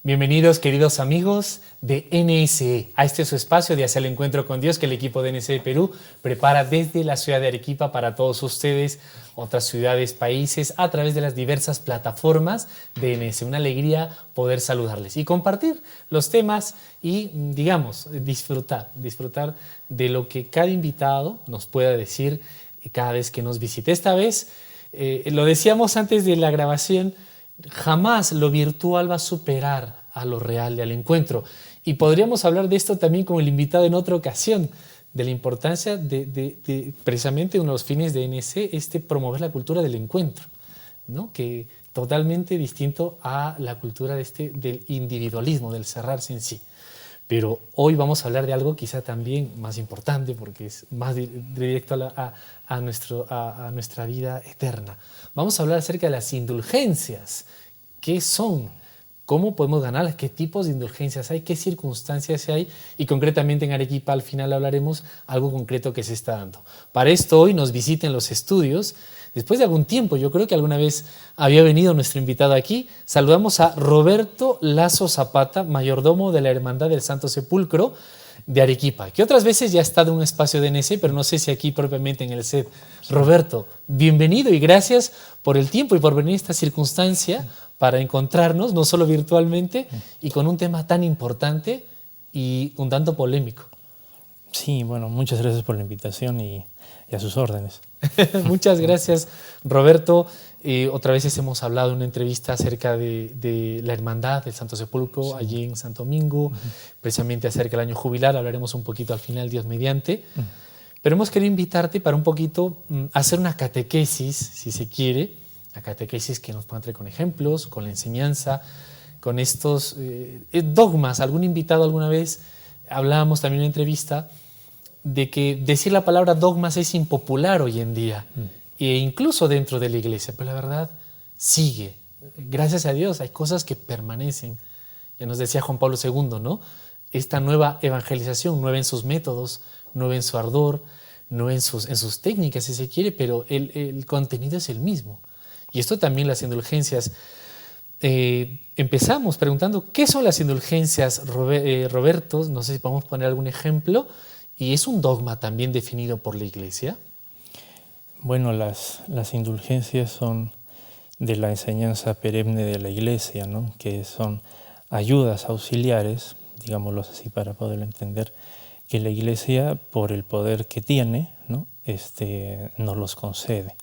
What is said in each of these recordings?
Bienvenidos, queridos amigos de NSE, a este su espacio de Hacia el Encuentro con Dios que el equipo de NSE Perú prepara desde la ciudad de Arequipa para todos ustedes, otras ciudades, países, a través de las diversas plataformas de NSE. Una alegría poder saludarles y compartir los temas y, digamos, disfrutar de lo que cada invitado nos pueda decir cada vez que nos visite. Esta vez, lo decíamos antes de la grabación, jamás lo virtual va a superar a lo real y al encuentro. Y podríamos hablar de esto también con el invitado en otra ocasión, de la importancia de precisamente uno de los fines de NSE, promover la cultura del encuentro, ¿no? Que totalmente distinto a la cultura del individualismo, del cerrarse en sí. Pero hoy vamos a hablar de algo quizá también más importante porque es más directo a nuestra vida eterna. Vamos a hablar acerca de las indulgencias. ¿Qué son? ¿Cómo podemos ganarlas? ¿Qué tipos de indulgencias hay? ¿Qué circunstancias hay? Y concretamente en Arequipa al final hablaremos algo concreto que se está dando. Para esto hoy nos visiten los estudios. Después de algún tiempo, yo creo que alguna vez había venido nuestro invitado aquí, saludamos a Roberto Lazo Zapata, mayordomo de la Hermandad del Santo Sepulcro de Arequipa, que otras veces ya ha estado en un espacio de NSE, pero no sé si aquí propiamente en el set. Roberto, bienvenido y gracias por el tiempo y por venir a esta circunstancia para encontrarnos, no solo virtualmente, y con un tema tan importante y un tanto polémico. Sí, bueno, muchas gracias por la invitación y a sus órdenes. Muchas gracias, Roberto. Otra vez hemos hablado en una entrevista acerca de la Hermandad del Santo Sepulcro, sí, allí en Santo Domingo, precisamente acerca del año jubilar. Hablaremos un poquito al final, Dios mediante. Pero hemos querido invitarte para un poquito hacer una catequesis, si se quiere, la catequesis que nos pueda traer con ejemplos, con la enseñanza, con estos dogmas. Algún invitado alguna vez, hablábamos también en una entrevista, de que decir la palabra dogmas es impopular hoy en día, e incluso dentro de la iglesia, pero la verdad sigue. Gracias a Dios hay cosas que permanecen. Ya nos decía Juan Pablo II, ¿no? Esta nueva evangelización, nueva en sus métodos, nueva en su ardor, nueva en sus técnicas, si se quiere, pero el contenido es el mismo. Y esto también las indulgencias. Empezamos preguntando, ¿qué son las indulgencias, Roberto? No sé si podemos poner algún ejemplo. ¿Y es un dogma también definido por la Iglesia? Bueno, las indulgencias son de la enseñanza perenne de la Iglesia, ¿no? Que son ayudas auxiliares, digámoslo así para poderlo entender, que la Iglesia, por el poder que tiene, ¿no? Nos los concede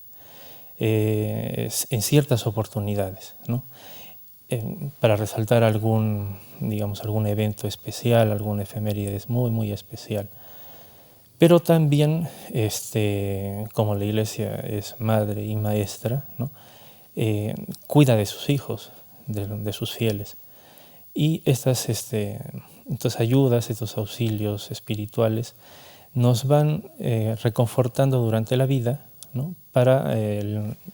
en ciertas oportunidades, ¿no? Para resaltar algún evento especial, algún efemérides muy, muy especial. Pero también, como la Iglesia es madre y maestra, ¿no? Cuida de sus hijos, de sus fieles. Y estas ayudas, estos auxilios espirituales nos van reconfortando durante la vida, ¿no? Para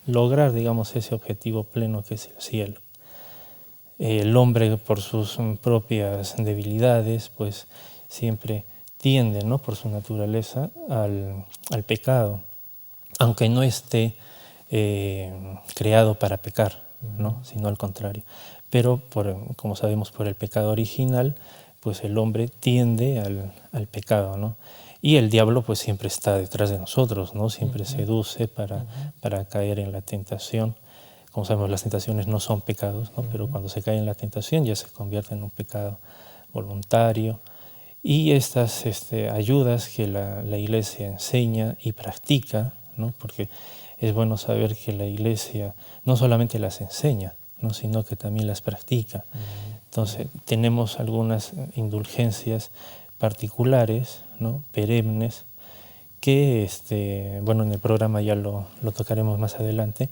lograr, digamos, ese objetivo pleno que es el cielo. El hombre, por sus propias debilidades, pues siempre tiende, ¿no? Por su naturaleza al pecado, aunque no esté creado para pecar, ¿no? Sino al contrario. Pero, como sabemos, por el pecado original, pues el hombre tiende al pecado, ¿no? Y el diablo pues siempre está detrás de nosotros, ¿no? Siempre seduce para caer en la tentación. Como sabemos, las tentaciones no son pecados, ¿no? Pero cuando se cae en la tentación ya se convierte en un pecado voluntario. Y estas ayudas que la Iglesia enseña y practica, ¿no? Porque es bueno saber que la Iglesia no solamente las enseña, ¿no? Sino que también las practica. Entonces tenemos algunas indulgencias particulares, ¿no? Perennes, que en el programa ya lo tocaremos más adelante,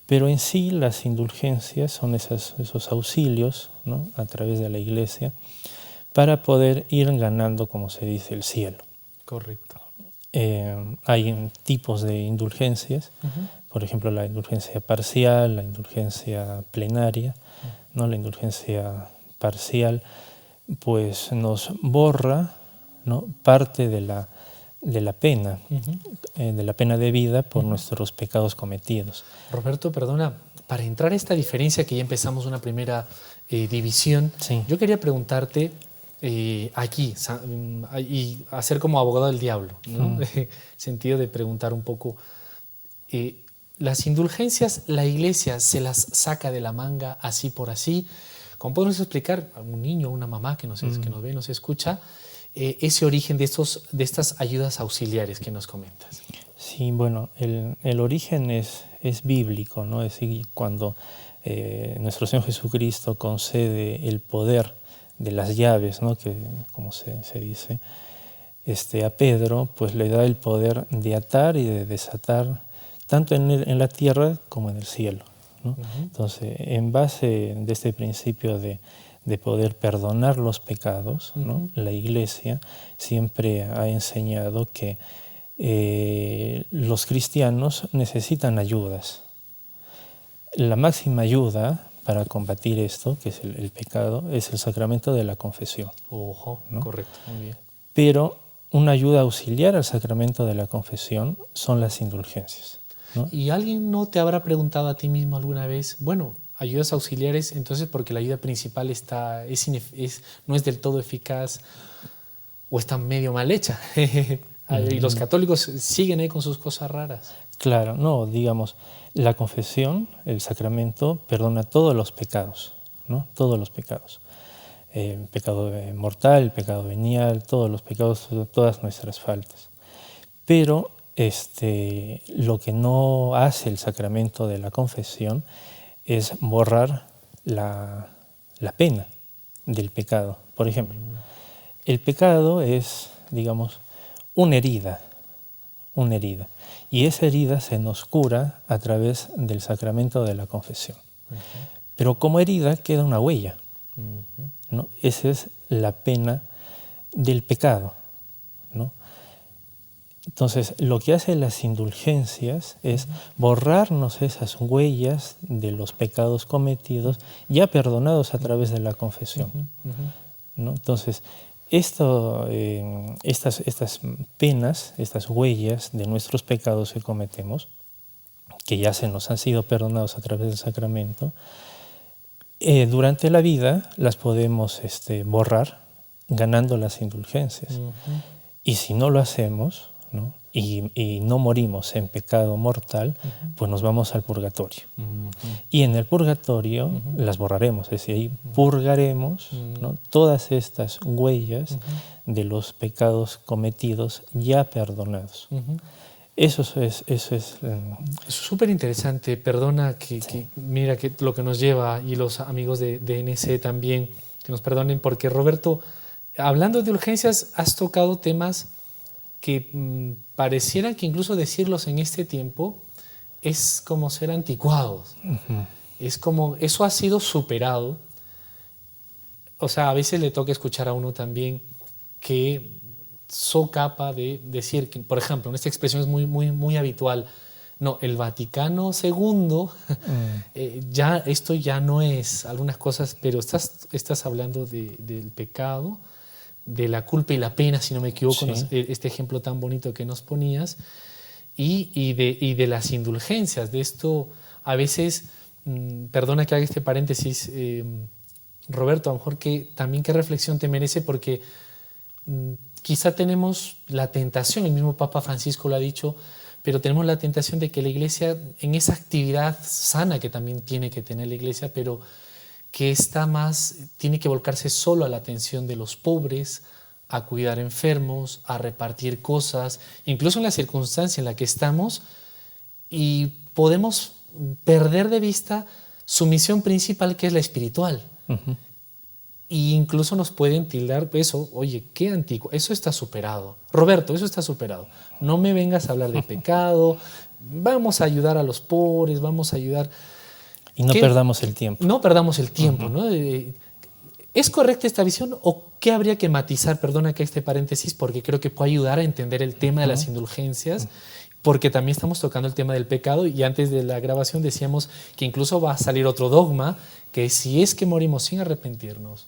pero en sí las indulgencias son esos auxilios, ¿no? A través de la Iglesia, para poder ir ganando, como se dice, el cielo. Correcto. Hay tipos de indulgencias, por ejemplo, la indulgencia parcial, la indulgencia plenaria, ¿no? La indulgencia parcial pues nos borra, ¿no? Parte de la pena, de la pena de vida por nuestros pecados cometidos. Roberto, perdona, para entrar a esta diferencia que ya empezamos una primera división, Sí. yo quería preguntarte aquí, y hacer como abogado del diablo, ¿no? Sentido de preguntar un poco, las indulgencias, la Iglesia se las saca de la manga así por así. ¿Cómo podemos explicar a un niño, una mamá que nos ve, nos escucha, ese origen de estas ayudas auxiliares que nos comentas? Sí, bueno, el origen es bíblico, ¿no? Es decir, cuando nuestro Señor Jesucristo concede el poder de las llaves, ¿no? Que, como se dice, a Pedro, pues le da el poder de atar y de desatar, tanto en la tierra como en el cielo, ¿no? Entonces, en base de este principio de poder perdonar los pecados, ¿no? La Iglesia siempre ha enseñado que los cristianos necesitan ayudas. La máxima ayuda para combatir esto, que es el pecado, es el sacramento de la confesión. Ojo, ¿no? Correcto, muy bien. Pero una ayuda auxiliar al sacramento de la confesión son las indulgencias, ¿no? ¿Y alguien no te habrá preguntado a ti mismo alguna vez, bueno, ayudas auxiliares, entonces porque la ayuda principal no es del todo eficaz o está medio mal hecha? Y los católicos siguen ahí con sus cosas raras. Claro, no, digamos, la confesión, el sacramento, perdona todos los pecados, ¿no? Todos los pecados. El pecado mortal, el pecado venial, todos los pecados, todas nuestras faltas. Pero lo que no hace el sacramento de la confesión es borrar la pena del pecado. Por ejemplo, el pecado es, digamos, una herida, y esa herida se nos cura a través del sacramento de la confesión. Pero como herida queda una huella, ¿no? Esa es la pena del pecado, ¿no? Entonces, lo que hacen las indulgencias es borrarnos esas huellas de los pecados cometidos, ya perdonados a través de la confesión, ¿no? Entonces, estas penas, estas huellas de nuestros pecados que cometemos, que ya se nos han sido perdonados a través del sacramento, durante la vida las podemos borrar ganando las indulgencias. Y si no lo hacemos, ¿no? Y no morimos en pecado mortal, pues nos vamos al purgatorio. Y en el purgatorio las borraremos, es decir, ahí purgaremos, ¿no? Todas estas huellas de los pecados cometidos ya perdonados. Eso es súper interesante. Perdona mira que lo que nos lleva, y los amigos de NC también, que nos perdonen, porque Roberto, hablando de urgencias, has tocado temas que parecieran que incluso decirlos en este tiempo es como ser anticuados. Es como, eso ha sido superado. O sea, a veces le toca escuchar a uno también que soy capaz de decir que, por ejemplo, esta expresión es muy habitual. No, el Vaticano II, esto ya no es algunas cosas, pero estás hablando del pecado, de la culpa y la pena, si no me equivoco, sí. Este ejemplo tan bonito que nos ponías, y de las indulgencias. De esto, a veces, perdona que haga este paréntesis, Roberto, a lo mejor también qué reflexión te merece, porque quizá tenemos la tentación, el mismo Papa Francisco lo ha dicho, pero tenemos la tentación de que la Iglesia, en esa actividad sana que también tiene que tener la Iglesia, pero que tiene que volcarse solo a la atención de los pobres, a cuidar enfermos, a repartir cosas, incluso en la circunstancia en la que estamos, y podemos perder de vista su misión principal, que es la espiritual. Y incluso nos pueden tildar eso, oye, qué antiguo, eso está superado. Roberto, eso está superado. No me vengas a hablar de pecado, vamos a ayudar a los pobres, vamos a ayudar... Y no perdamos el tiempo. No perdamos el tiempo, ¿no? ¿Es correcta esta visión o qué habría que matizar? Perdona que este paréntesis, porque creo que puede ayudar a entender el tema de las indulgencias, porque también estamos tocando el tema del pecado, y antes de la grabación decíamos que incluso va a salir otro dogma, que si es que morimos sin arrepentirnos,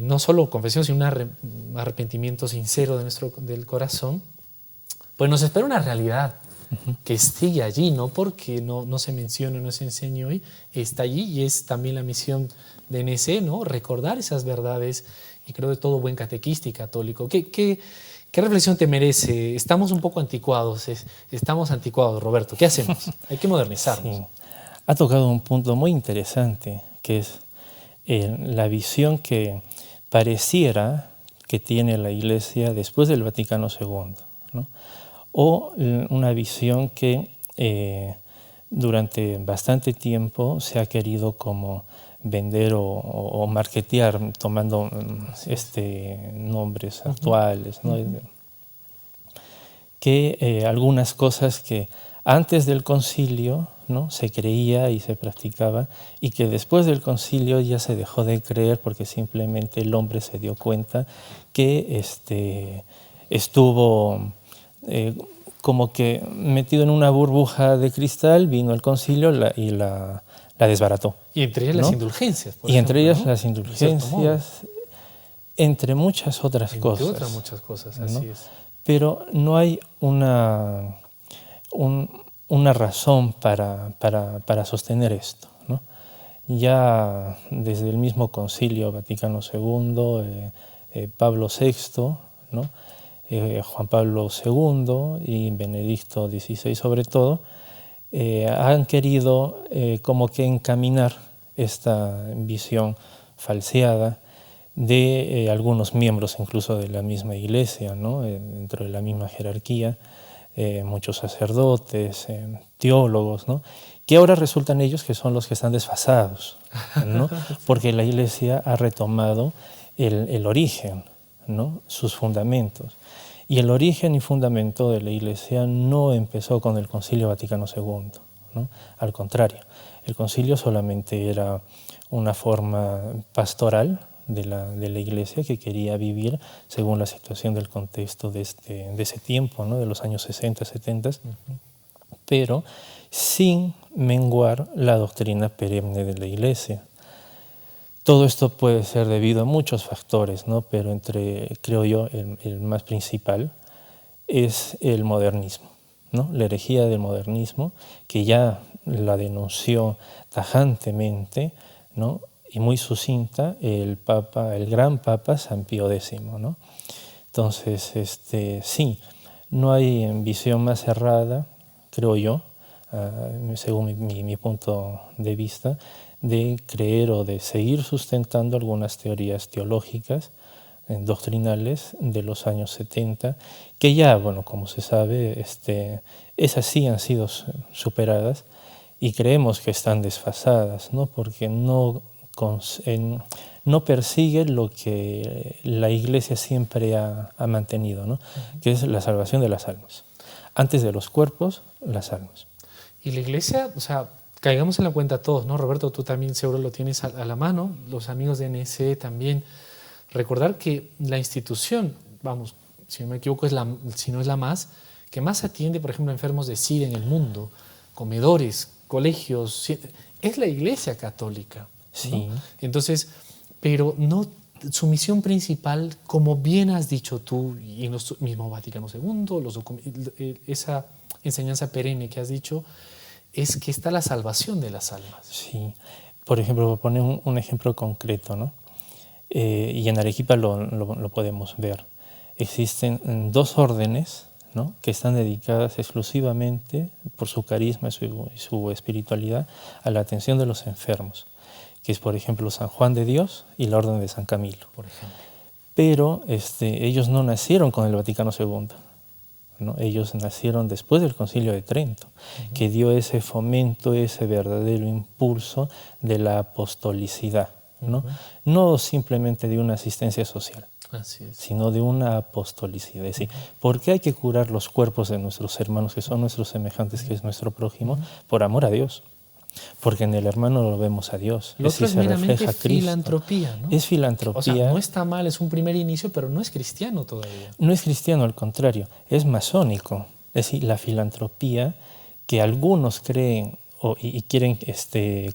no solo confesión, sino un arrepentimiento sincero del corazón, pues nos espera una realidad. que sigue allí, no porque no se menciona, no se enseña hoy, está allí y es también la misión de NC, ¿no? Recordar esas verdades y creo de todo buen catequista y católico. ¿Qué reflexión te merece? Estamos un poco anticuados, estamos anticuados, Roberto. ¿Qué hacemos? Hay que modernizarnos. Sí. Ha tocado un punto muy interesante, que es la visión que pareciera que tiene la Iglesia después del Vaticano II, ¿no? O una visión que durante bastante tiempo se ha querido como vender o marketear tomando nombres actuales, ¿no? Que algunas cosas que antes del concilio, ¿no?, se creía y se practicaba y que después del concilio ya se dejó de creer porque simplemente el hombre se dio cuenta que estuvo como que metido en una burbuja de cristal, vino el concilio y la desbarató. Y entre ellas, ¿no?, las indulgencias. Por ejemplo, entre ellas, ¿no?, las indulgencias, entre muchas otras cosas. Entre otras muchas cosas, así, ¿no?, es. Pero no hay una razón para sostener esto, ¿no? Ya desde el mismo Concilio Vaticano II, Pablo VI, ¿no?, Juan Pablo II y Benedicto XVI sobre todo, han querido como que encaminar esta visión falseada de algunos miembros incluso de la misma Iglesia, ¿no?, dentro de la misma jerarquía, muchos sacerdotes, teólogos, ¿no?, que ahora resultan ellos que son los que están desfasados, ¿no? Porque la Iglesia ha retomado el origen, ¿no?, sus fundamentos. Y el origen y fundamento de la Iglesia no empezó con el Concilio Vaticano II, ¿no? Al contrario, el concilio solamente era una forma pastoral de la Iglesia que quería vivir según la situación del contexto de ese tiempo, ¿no?, de los años 60, 70, pero sin menguar la doctrina perenne de la Iglesia. Todo esto puede ser debido a muchos factores, ¿no?, pero creo yo, el más principal es el modernismo, ¿no?, la herejía del modernismo, que ya la denunció tajantemente, ¿no?, y muy sucinta el gran Papa San Pío X, ¿no? Entonces, sí, no hay visión más cerrada, creo yo, según mi punto de vista, de creer o de seguir sustentando algunas teorías teológicas, doctrinales de los años 70, que ya, bueno, como se sabe, esas sí han sido superadas y creemos que están desfasadas, ¿no?, porque no persigue lo que la Iglesia siempre ha mantenido, ¿no?, que es la salvación de las almas. Antes de los cuerpos, las almas. Y la Iglesia, o sea, caigamos en la cuenta todos, ¿no? Roberto, tú también seguro lo tienes a la mano, los amigos de NC también. Recordar que la institución, vamos, si no me equivoco, si no es la más, que más atiende, por ejemplo, a enfermos de SIDA en el mundo, comedores, colegios, es la Iglesia Católica, ¿no? Sí. Entonces, pero no, su misión principal, como bien has dicho tú, y en los mismo Vaticano II, esa enseñanza perenne que has dicho, es que está la salvación de las almas. Sí. Por ejemplo, voy a poner un ejemplo concreto, ¿no? Y en Arequipa lo podemos ver. Existen dos órdenes, ¿no?, que están dedicadas exclusivamente por su carisma y su espiritualidad a la atención de los enfermos, que es, por ejemplo, San Juan de Dios y la Orden de San Camilo. Por ejemplo. Pero ellos no nacieron con el Vaticano II, ¿no? Ellos nacieron después del Concilio de Trento, que dio ese fomento, ese verdadero impulso de la apostolicidad, ¿no? No simplemente de una asistencia social, sino de una apostolicidad. Es decir, ¿por qué hay que curar los cuerpos de nuestros hermanos, que son nuestros semejantes, que es nuestro prójimo? Por amor a Dios. Porque en el hermano lo vemos a Dios. Lo otro es meramente filantropía, ¿no? Es filantropía. O sea, no está mal, es un primer inicio, pero no es cristiano todavía. No es cristiano, al contrario, es masónico. Es decir, la filantropía que algunos creen y quieren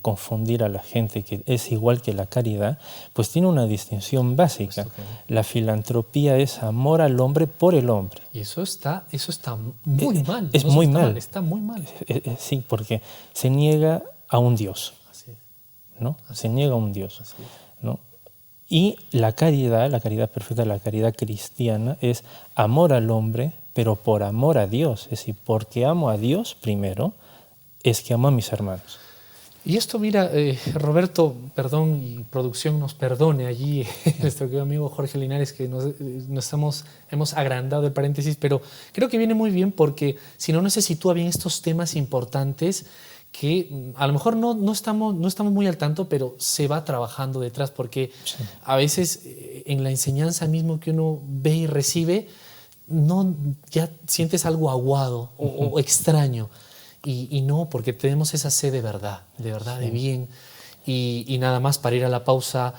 confundir a la gente que es igual que la caridad, pues tiene una distinción básica. La filantropía es amor al hombre por el hombre. Y eso está muy mal. Es muy mal. Está muy mal. Sí, porque se niega a un Dios. Así es. ¿No? Se niega a un Dios. Así es. ¿No? Y la caridad perfecta, la caridad cristiana, es amor al hombre, pero por amor a Dios. Es decir, porque amo a Dios primero, es que amo a mis hermanos. Y esto, mira, Roberto, perdón, y producción nos perdone allí, nuestro querido amigo Jorge Linares, que hemos agrandado el paréntesis, pero creo que viene muy bien porque si no se sitúa bien estos temas importantes que a lo mejor no estamos muy al tanto, pero se va trabajando detrás, porque sí, a veces en la enseñanza mismo que uno ve y recibe, ya sientes algo aguado o extraño. Y no, porque tenemos esa sed de verdad, sí, de bien. Y nada más para ir a la pausa,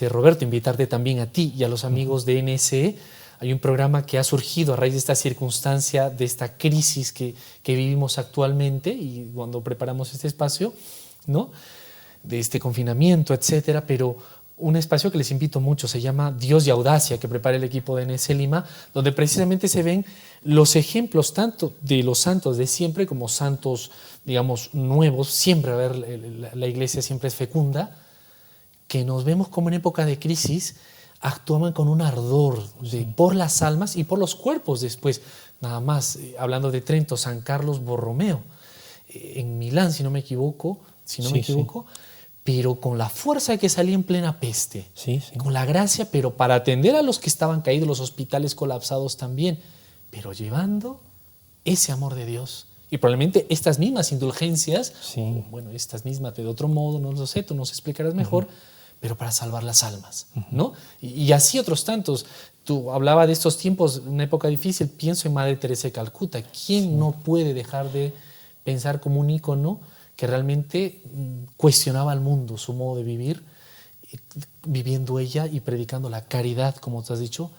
Roberto, invitarte también a ti y a los amigos de NSE. Hay un programa que ha surgido a raíz de esta circunstancia, de esta crisis que vivimos actualmente y cuando preparamos este espacio, ¿no? De este confinamiento, etcétera, pero un espacio que les invito mucho, se llama Dios y Audacia, que prepara el equipo de NSE Lima, donde precisamente se ven los ejemplos tanto de los santos de siempre como santos, digamos, nuevos. Siempre, a ver, la iglesia siempre es fecunda, que nos vemos como en época de crisis actuaban con un ardor por las almas y por los cuerpos después. Nada más, hablando de Trento, San Carlos Borromeo, en Milán, si no me equivoco, pero con la fuerza que salía en plena peste, con la gracia, pero para atender a los que estaban caídos, los hospitales colapsados también, pero llevando ese amor de Dios. Y probablemente estas mismas indulgencias, bueno, estas mismas de otro modo, no lo sé, tú nos explicarás mejor, pero para salvar las almas, ¿no? Y así otros tantos. Tú hablabas de estos tiempos, una época difícil, pienso en Madre Teresa de Calcuta. ¿Quién no puede dejar de pensar como un ícono que realmente cuestionaba al mundo, su modo de vivir, viviendo ella y predicando la caridad, como tú has dicho,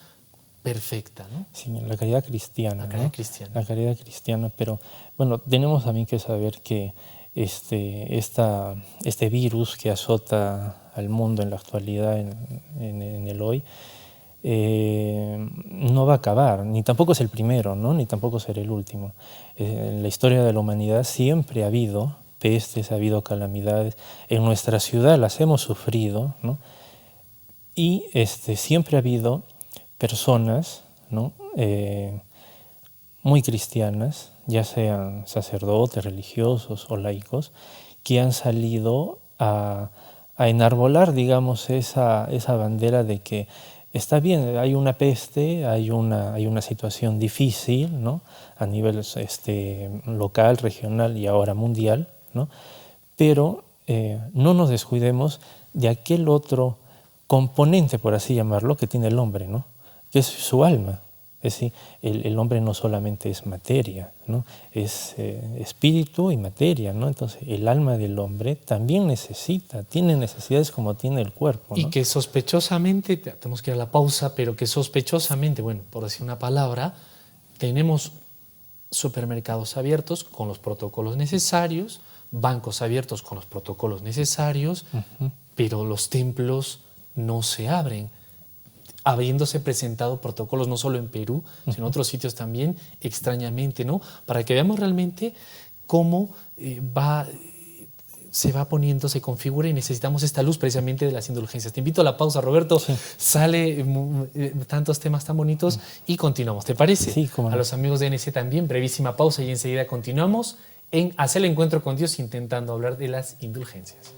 perfecta, ¿no? Sí, la caridad cristiana. La caridad, ¿no? Cristiana. La caridad cristiana, pero bueno, tenemos también que saber que este virus que azota al mundo en la actualidad, en el hoy, no va a acabar, ni tampoco es el primero, ¿no? Ni tampoco será el último. En la historia de la humanidad siempre ha habido pestes, ha habido calamidades. En nuestra ciudad las hemos sufrido, ¿no? Y siempre ha habido personas, ¿no? Muy cristianas, ya sean sacerdotes, religiosos o laicos, que han salido a enarbolar, digamos, esa bandera de que está bien, hay una peste, hay una situación difícil, ¿no? A nivel local, regional y ahora mundial, ¿no? Pero no nos descuidemos de aquel otro componente, por así llamarlo, que tiene el hombre, ¿no? Que es su alma. Es decir, el hombre no solamente es materia, ¿no? Es espíritu y materia, ¿no? Entonces el alma del hombre también tiene necesidades como tiene el cuerpo, ¿no? Y que sospechosamente, tenemos que ir a la pausa, pero que sospechosamente, bueno, por decir una palabra, tenemos supermercados abiertos con los protocolos necesarios, bancos abiertos con los protocolos necesarios, pero los templos no se abren, habiéndose presentado protocolos no solo en Perú, sino en otros sitios también, extrañamente, ¿no? Para que veamos realmente cómo se va poniendo, se configura y necesitamos esta luz precisamente de las indulgencias. Te invito a la pausa, Roberto. Sí. Sale tantos temas tan bonitos y continuamos. ¿Te parece? Sí, cómo no. A los amigos de NC también, brevísima pausa y enseguida continuamos en Hacer el Encuentro con Dios intentando hablar de las indulgencias.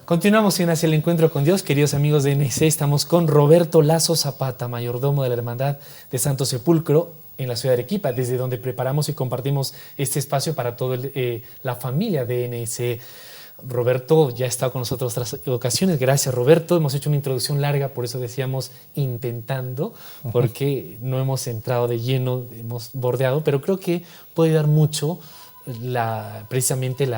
Continuamos en Hacia el Encuentro con Dios, queridos amigos de NC. Estamos con Roberto Lazo Zapata, mayordomo de la Hermandad de Santo Sepulcro en la ciudad de Arequipa, desde donde preparamos y compartimos este espacio para toda la familia de NC. Roberto ya ha estado con nosotros otras ocasiones. Gracias, Roberto. Hemos hecho una introducción larga, por eso decíamos intentando, porque no hemos entrado de lleno, hemos bordeado, pero creo que puede dar mucho precisamente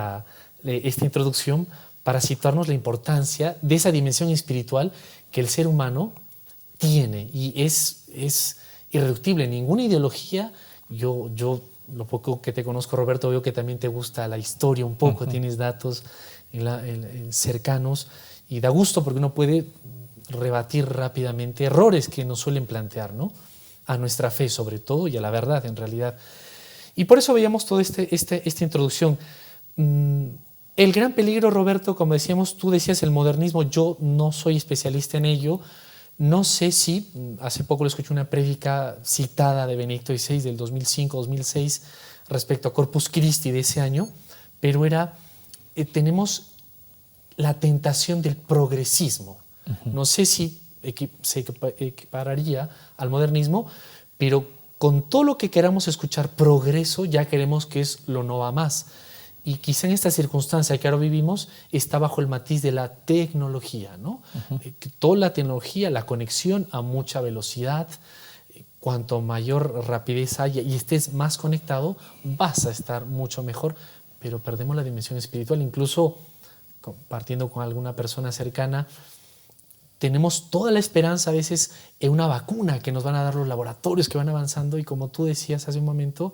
esta introducción para situarnos la importancia de esa dimensión espiritual que el ser humano tiene y es irreductible. Ninguna ideología, yo lo poco que te conozco, Roberto, veo que también te gusta la historia un poco, tienes datos cercanos y da gusto porque uno puede rebatir rápidamente errores que nos suelen plantear, ¿no? A nuestra fe sobre todo y a la verdad en realidad. Y por eso veíamos toda esta introducción. El gran peligro, Roberto, como decíamos, tú decías el modernismo, yo no soy especialista en ello. No sé si, hace poco le escuché una prédica citada de Benedicto XVI del 2005-2006 respecto a Corpus Christi de ese año, pero tenemos la tentación del progresismo. No sé si se equipararía al modernismo, pero con todo lo que queramos escuchar progreso, ya queremos que es lo no va más. Y quizá en esta circunstancia que ahora vivimos está bajo el matiz de la tecnología, ¿no? Toda la tecnología, la conexión a mucha velocidad, cuanto mayor rapidez haya y estés más conectado, vas a estar mucho mejor, pero perdemos la dimensión espiritual. Incluso compartiendo con alguna persona cercana, tenemos toda la esperanza a veces en una vacuna que nos van a dar los laboratorios que van avanzando y como tú decías hace un momento,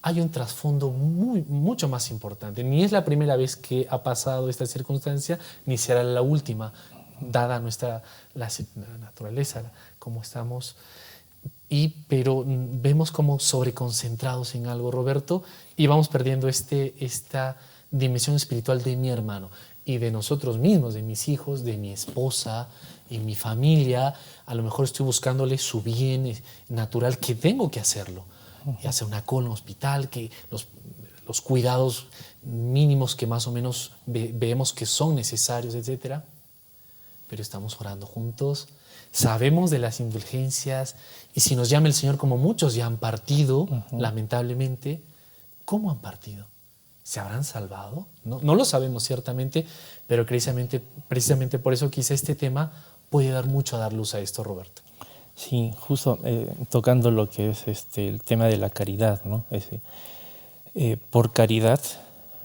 hay un trasfondo mucho más importante. Ni es la primera vez que ha pasado esta circunstancia, ni será la última, dada la naturaleza, como estamos. Pero vemos como sobreconcentrados en algo, Roberto, y vamos perdiendo esta dimensión espiritual de mi hermano y de nosotros mismos, de mis hijos, de mi esposa, en mi familia. A lo mejor estoy buscándole su bien natural, que tengo que hacerlo. Y hacer una cola en un hospital, que los cuidados mínimos que más o menos vemos que son necesarios, etc. Pero estamos orando juntos, sabemos de las indulgencias y si nos llama el Señor, como muchos ya han partido, lamentablemente, ¿cómo han partido? ¿Se habrán salvado? No lo sabemos ciertamente, pero precisamente por eso quizá este tema puede dar mucho a dar luz a esto, Roberto. Sí, justo tocando lo que es el tema de la caridad, ¿no? Por caridad,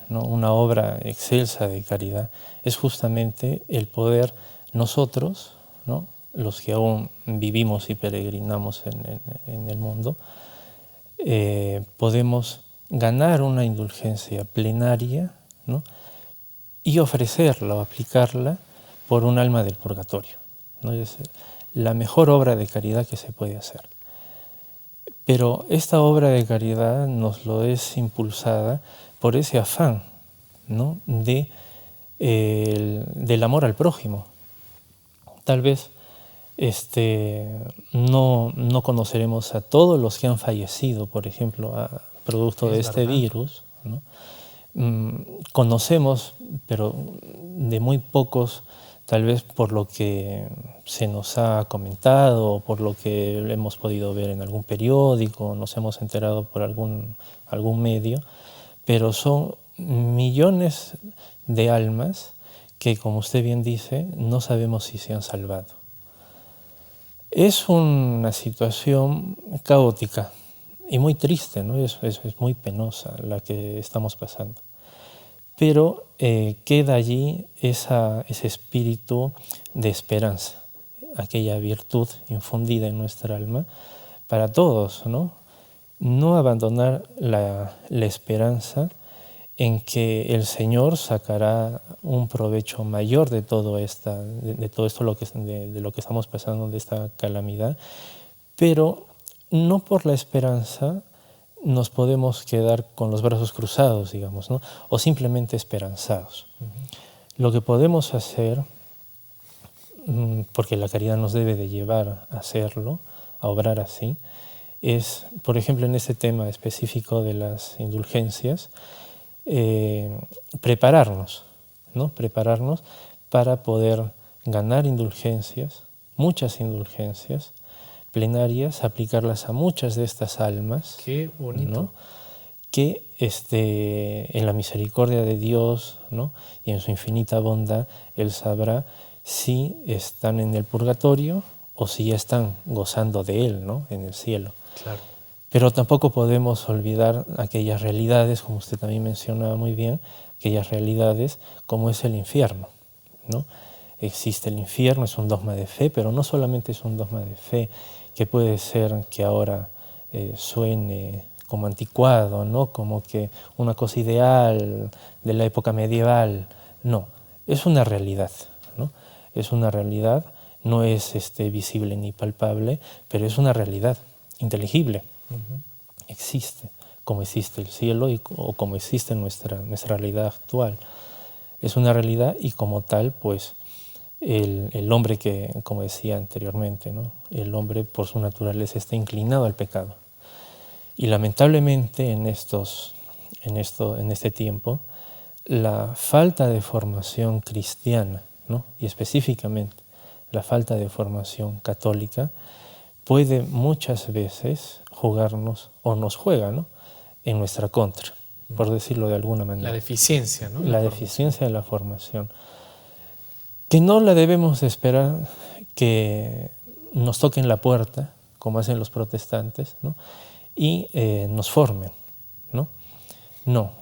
¿no? Una obra excelsa de caridad es justamente el poder nosotros, ¿no? Los que aún vivimos y peregrinamos en el mundo, podemos ganar una indulgencia plenaria, ¿no? Y ofrecerla o aplicarla por un alma del purgatorio, ¿no? Es la mejor obra de caridad que se puede hacer. Pero esta obra de caridad nos lo es impulsada por ese afán, ¿no? Del amor al prójimo. Tal vez no conoceremos a todos los que han fallecido, por ejemplo, producto de este virus, ¿no? Conocemos, pero de muy pocos, tal vez por lo que se nos ha comentado o por lo que hemos podido ver en algún periódico, nos hemos enterado por algún medio, pero son millones de almas que, como usted bien dice, no sabemos si se han salvado. Es una situación caótica y muy triste, ¿no? Es muy penosa la que estamos pasando. Pero queda allí ese espíritu de esperanza, aquella virtud infundida en nuestra alma para todos, ¿no? No abandonar la esperanza en que el Señor sacará un provecho mayor de todo esto, de lo que estamos pasando, de esta calamidad, pero no por la esperanza nos podemos quedar con los brazos cruzados, digamos, ¿no? O simplemente esperanzados. Lo que podemos hacer, porque la caridad nos debe de llevar a hacerlo, a obrar así, es, por ejemplo, en este tema específico de las indulgencias, prepararnos, ¿no? Prepararnos para poder ganar indulgencias, muchas indulgencias plenarias, aplicarlas a muchas de estas almas. Qué bonito. ¿No? Que en la misericordia de Dios, ¿no? Y en su infinita bondad, Él sabrá si están en el purgatorio o si ya están gozando de Él, ¿no? En el cielo. Claro. Pero tampoco podemos olvidar aquellas realidades, como usted también mencionaba muy bien, aquellas realidades como es el infierno, ¿no? Existe el infierno, es un dogma de fe, pero no solamente es un dogma de fe, que puede ser que ahora suene como anticuado, ¿no? Como que una cosa ideal de la época medieval. No, es una realidad, ¿no? Es una realidad, no es visible ni palpable, pero es una realidad inteligible. Existe, como existe el cielo o como existe nuestra realidad actual. Es una realidad y como tal, pues, el hombre que, como decía anteriormente, ¿no? El hombre por su naturaleza está inclinado al pecado. Y lamentablemente en este tiempo, la falta de formación cristiana, ¿no? Y específicamente la falta de formación católica, puede muchas veces jugarnos, o nos juega, ¿no? En nuestra contra, por decirlo de alguna manera. La deficiencia, ¿no? La deficiencia de la formación. Que no la debemos esperar que nos toquen la puerta, como hacen los protestantes, ¿no? Y nos formen, ¿no? No,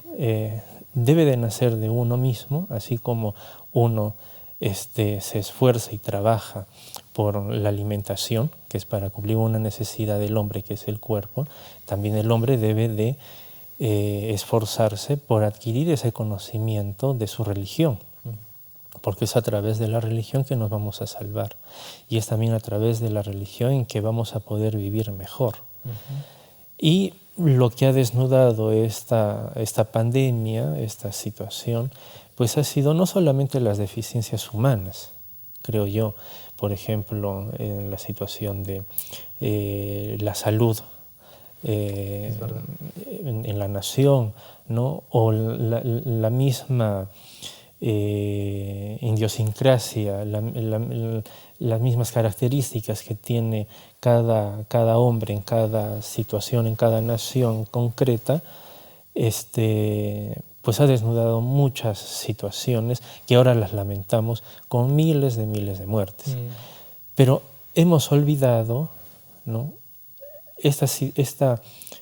debe de nacer de uno mismo, así como uno se esfuerza y trabaja por la alimentación, que es para cubrir una necesidad del hombre, que es el cuerpo. También el hombre debe de esforzarse por adquirir ese conocimiento de su religión, porque es a través de la religión que nos vamos a salvar y es también a través de la religión en que vamos a poder vivir mejor. Y lo que ha desnudado esta pandemia, esta situación, pues ha sido no solamente las deficiencias humanas, creo yo, por ejemplo, en la situación de la salud en la nación, ¿no? O la misma idiosincrasia, las mismas características que tiene cada hombre en cada situación, en cada nación concreta, pues ha desnudado muchas situaciones que ahora las lamentamos con miles de muertes. Pero hemos olvidado, ¿no? esta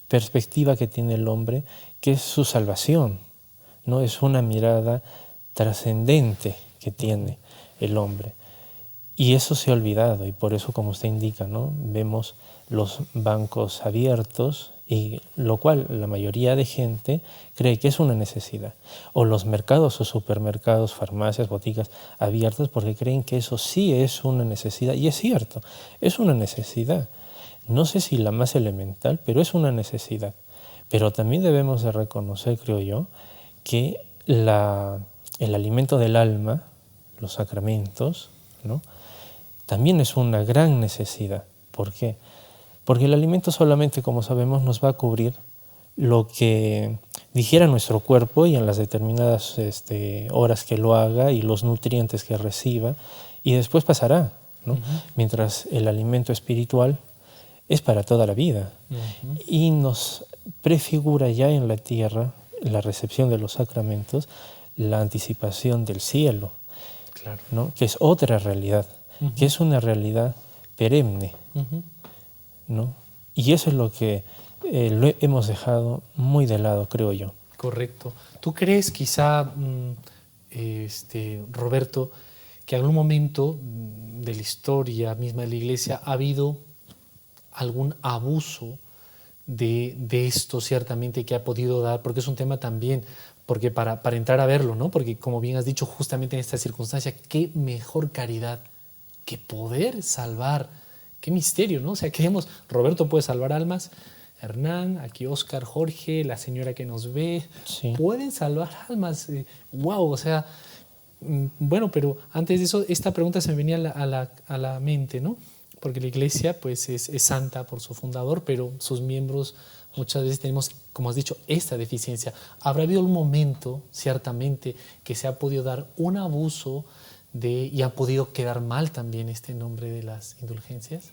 perspectiva que tiene el hombre, que es su salvación, ¿no? Es una mirada trascendente que tiene el hombre. Y eso se ha olvidado, y por eso, como usted indica, ¿no? Vemos los bancos abiertos, y lo cual la mayoría de gente cree que es una necesidad. O los mercados o supermercados, farmacias, boticas abiertas, porque creen que eso sí es una necesidad. Y es cierto, es una necesidad. No sé si la más elemental, pero es una necesidad. Pero también debemos de reconocer, creo yo, que el alimento del alma, los sacramentos, ¿no? También es una gran necesidad. ¿Por qué? Porque el alimento solamente, como sabemos, nos va a cubrir lo que digiera nuestro cuerpo y en las determinadas horas que lo haga y los nutrientes que reciba, y después pasará, ¿no? Mientras el alimento espiritual es para toda la vida y nos prefigura ya en la tierra, la recepción de los sacramentos, la anticipación del cielo, claro, ¿no? Que es otra realidad, que es una realidad perenne, ¿no? Y eso es lo que lo hemos dejado muy de lado, creo yo. Correcto. ¿Tú crees quizá, Roberto, que en algún momento de la historia misma de la Iglesia ha habido algún abuso de esto ciertamente que ha podido dar? Porque es un tema también, porque para entrar a verlo, ¿no? Porque como bien has dicho, justamente en esta circunstancia, qué mejor caridad que poder salvar. Qué misterio, ¿no? O sea, queremos, Roberto puede salvar almas, Hernán, aquí Oscar, Jorge, la señora que nos ve, Sí. pueden salvar almas. ¡Wow! O sea, bueno, pero antes de eso, esta pregunta se me venía a la mente, ¿no? Porque la iglesia pues es santa por su fundador, pero sus miembros muchas veces tenemos, como has dicho, esta deficiencia. ¿Habrá habido un momento, ciertamente, que se ha podido dar un abuso y ha podido quedar mal también este nombre de las indulgencias?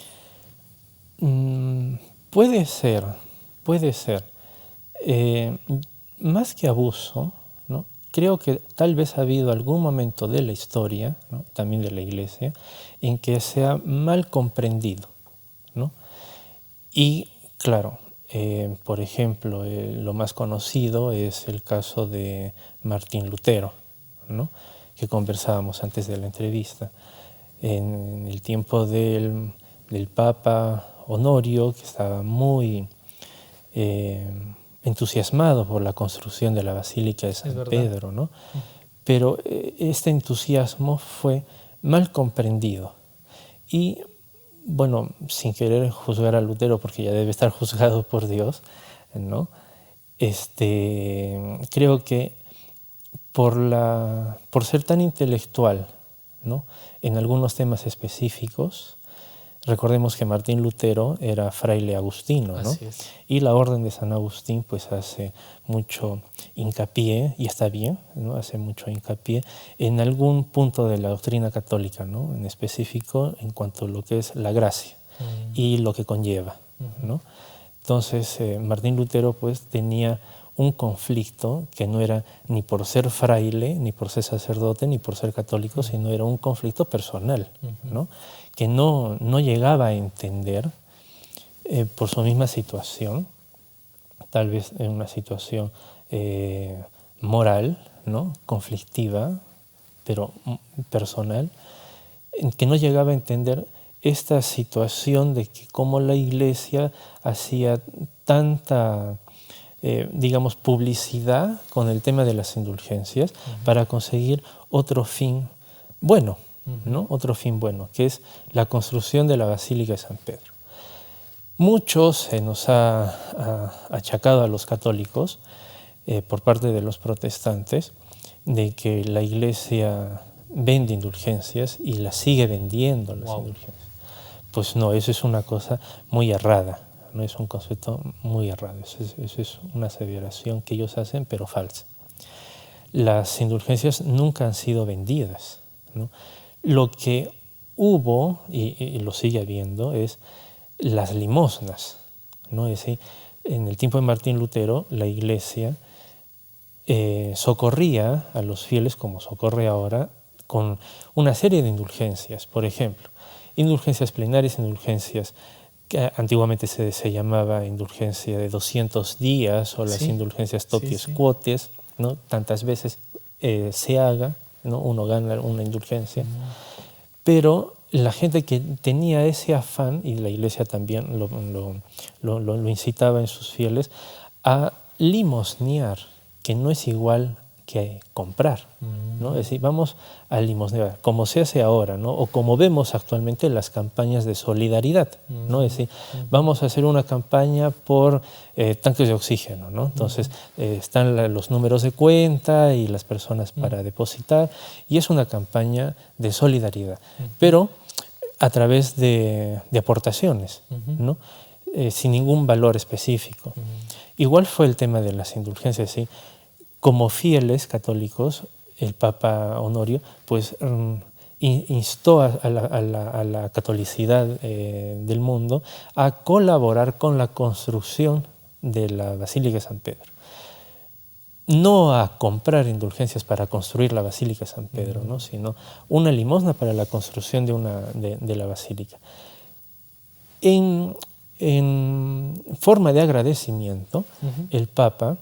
Puede ser, puede ser. más que abuso, ¿no? Creo que tal vez ha habido algún momento de la historia, ¿no? También de la Iglesia, en que se ha mal comprendido, ¿no? Y claro, por ejemplo, lo más conocido es el caso de Martín Lutero, ¿no? Que conversábamos antes de la entrevista. En el tiempo del Papa Honorio, que estaba muy entusiasmado por la construcción de la Basílica de San Pedro, ¿no? Pero este entusiasmo fue mal comprendido. Y bueno, sin querer juzgar a Lutero, porque ya debe estar juzgado por Dios, ¿no? Creo que por ser tan intelectual, ¿no? En algunos temas específicos, recordemos que Martín Lutero era fraile agustino, ¿no? Así es. Y la Orden de San Agustín pues hace mucho hincapié, y está bien, ¿no? Hace mucho hincapié en algún punto de la doctrina católica, ¿no? En específico en cuanto a lo que es la gracia y lo que conlleva, ¿no? Entonces Martín Lutero pues tenía un conflicto que no era ni por ser fraile, ni por ser sacerdote, ni por ser católico, sino era un conflicto personal, ¿no? Que no llegaba a entender por su misma situación, tal vez en una situación moral, ¿no? Conflictiva, pero personal, que no llegaba a entender esta situación de que cómo la Iglesia hacía tanta digamos, publicidad con el tema de las indulgencias para conseguir otro fin bueno, ¿no? Otro fin bueno, que es la construcción de la Basílica de San Pedro. Muchos se nos ha achacado a los católicos, por parte de los protestantes, de que la Iglesia vende indulgencias y las sigue vendiendo las indulgencias. Pues no, eso es una cosa muy errada. No es un concepto muy errado, eso es una aseveración que ellos hacen, pero falsa. Las indulgencias nunca han sido vendidas, ¿no? Lo que hubo, y lo sigue habiendo, es las limosnas, ¿no? Es decir, en el tiempo de Martín Lutero, la Iglesia socorría a los fieles, como socorre ahora, con una serie de indulgencias. Por ejemplo, indulgencias plenarias, indulgencias que antiguamente se llamaba indulgencia de 200 días o las indulgencias toties quoties, ¿no? Tantas veces se haga, ¿no? Uno gana una indulgencia, pero la gente que tenía ese afán, y la Iglesia también lo incitaba en sus fieles, a limosnear, que no es igual que comprar, ¿no? Es decir, vamos a limosnear, como se hace ahora, ¿no? O como vemos actualmente en las campañas de solidaridad, ¿no? Es decir, vamos a hacer una campaña por tanques de oxígeno, ¿no? Entonces están los números de cuenta y las personas para depositar, y es una campaña de solidaridad, pero a través de aportaciones, ¿no? Sin ningún valor específico. Igual fue el tema de las indulgencias, ¿sí? Como fieles católicos, el Papa Honorio pues, instó a la catolicidad del mundo a colaborar con la construcción de la Basílica de San Pedro. No a comprar indulgencias para construir la Basílica de San Pedro, ¿no? Sino una limosna para la construcción de la Basílica. En forma de agradecimiento, el Papa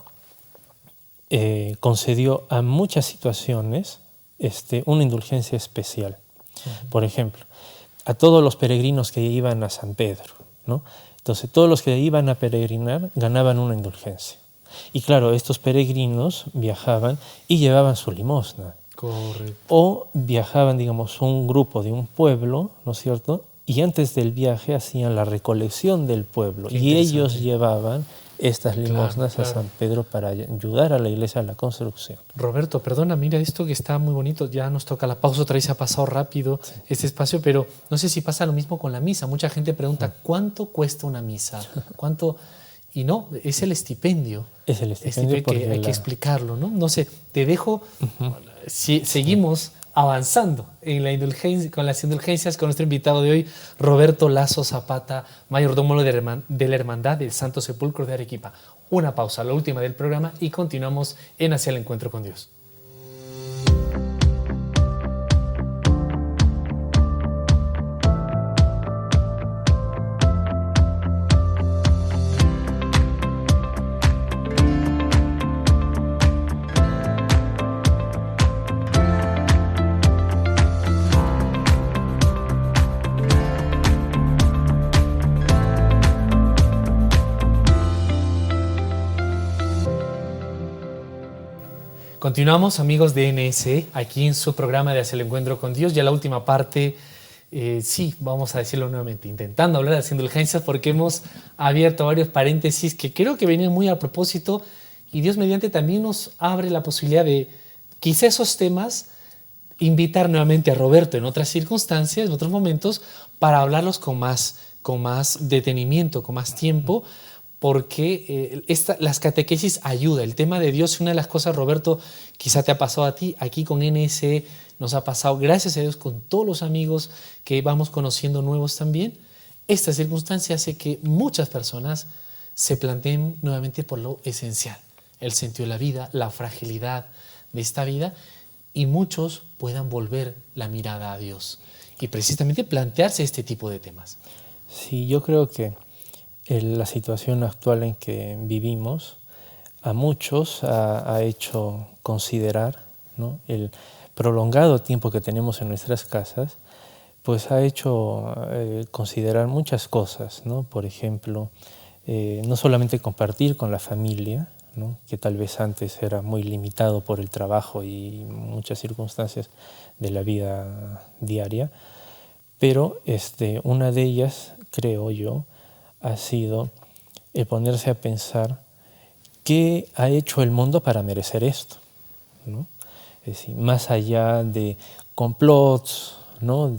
concedió a muchas situaciones una indulgencia especial. Por ejemplo, a todos los peregrinos que iban a San Pedro, ¿no? Entonces, todos los que iban a peregrinar ganaban una indulgencia. Y claro, estos peregrinos viajaban y llevaban su limosna. Correcto. O viajaban, digamos, un grupo de un pueblo, ¿no es cierto? Y antes del viaje hacían la recolección del pueblo. Y ellos llevaban estas limosnas a San Pedro para ayudar a la Iglesia a la construcción. Roberto, perdona, mira esto que está muy bonito, ya nos toca la pausa, otra vez se ha pasado rápido este espacio, pero no sé si pasa lo mismo con la misa. Mucha gente pregunta, ¿cuánto cuesta una misa? ¿Cuánto? Y no, es el estipendio. Es el estipendio porque hay que explicarlo, ¿no? No sé, te dejo, si seguimos avanzando en con las indulgencias con nuestro invitado de hoy, Roberto Lasso Zapata, mayordomo de la Hermandad del Santo Sepulcro de Arequipa. una pausa, la última del programa, y continuamos en Hacia el Encuentro con Dios. Continuamos, amigos de NSE, aquí en su programa de Hacia el Encuentro con Dios. Ya la última parte, sí, vamos a decirlo nuevamente, intentando hablar de las indulgencias, porque hemos abierto varios paréntesis que creo que venían muy a propósito, y Dios mediante también nos abre la posibilidad de, quizá esos temas, invitar nuevamente a Roberto en otras circunstancias, en otros momentos, para hablarlos con más detenimiento, con más tiempo, porque las catequesis ayuda. El tema de Dios, una de las cosas, Roberto, quizá te ha pasado a ti, aquí con NSE nos ha pasado, gracias a Dios, con todos los amigos que vamos conociendo nuevos también. Esta circunstancia hace que muchas personas se planteen nuevamente por lo esencial, el sentido de la vida, la fragilidad de esta vida, y muchos puedan volver la mirada a Dios y precisamente plantearse este tipo de temas. Sí, yo creo que la situación actual en que vivimos a muchos ha hecho considerar, ¿no?, el prolongado tiempo que tenemos en nuestras casas, pues ha hecho considerar muchas cosas, ¿no? Por ejemplo, no solamente compartir con la familia, ¿no?, que tal vez antes era muy limitado por el trabajo y muchas circunstancias de la vida diaria, pero una de ellas, creo yo, ha sido el ponerse a pensar qué ha hecho el mundo para merecer esto, ¿no? Es decir, más allá de complots, ¿no?,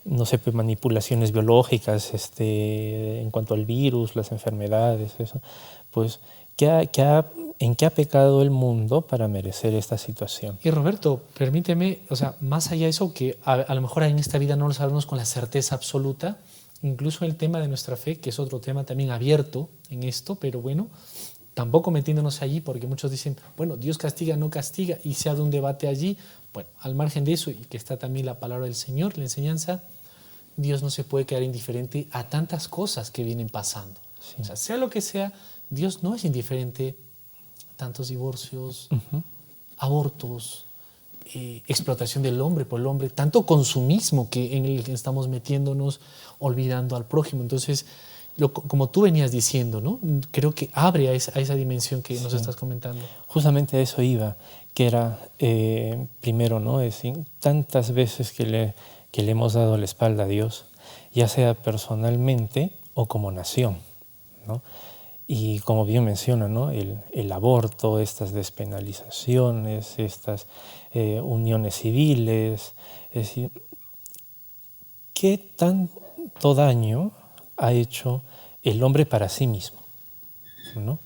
no sé, manipulaciones biológicas en cuanto al virus, las enfermedades, eso, pues, ¿en qué ha pecado el mundo para merecer esta situación? Y Roberto, permíteme, o sea, más allá de eso, que a lo mejor en esta vida no lo sabemos con la certeza absoluta, incluso el tema de nuestra fe, que es otro tema también abierto en esto, pero bueno, tampoco metiéndonos allí, porque muchos dicen, bueno, Dios castiga, no castiga, y se abre un debate allí. Bueno, al margen de eso, y que está también la palabra del Señor, la enseñanza, Dios no se puede quedar indiferente a tantas cosas que vienen pasando. Sí. O sea lo que sea, Dios no es indiferente a tantos divorcios, abortos, explotación del hombre por el hombre, tanto consumismo que en el que estamos metiéndonos, olvidando al prójimo. Entonces, como tú venías diciendo, ¿no?, creo que abre a esa dimensión que nos estás comentando. Justamente a eso iba, que era, primero, ¿no?, es decir, tantas veces que le hemos dado la espalda a Dios, ya sea personalmente o como nación, ¿no? Y como bien menciona, ¿no?, el aborto, estas despenalizaciones, estas uniones civiles, es decir, ¿qué tanto daño ha hecho el hombre para sí mismo, ¿no?,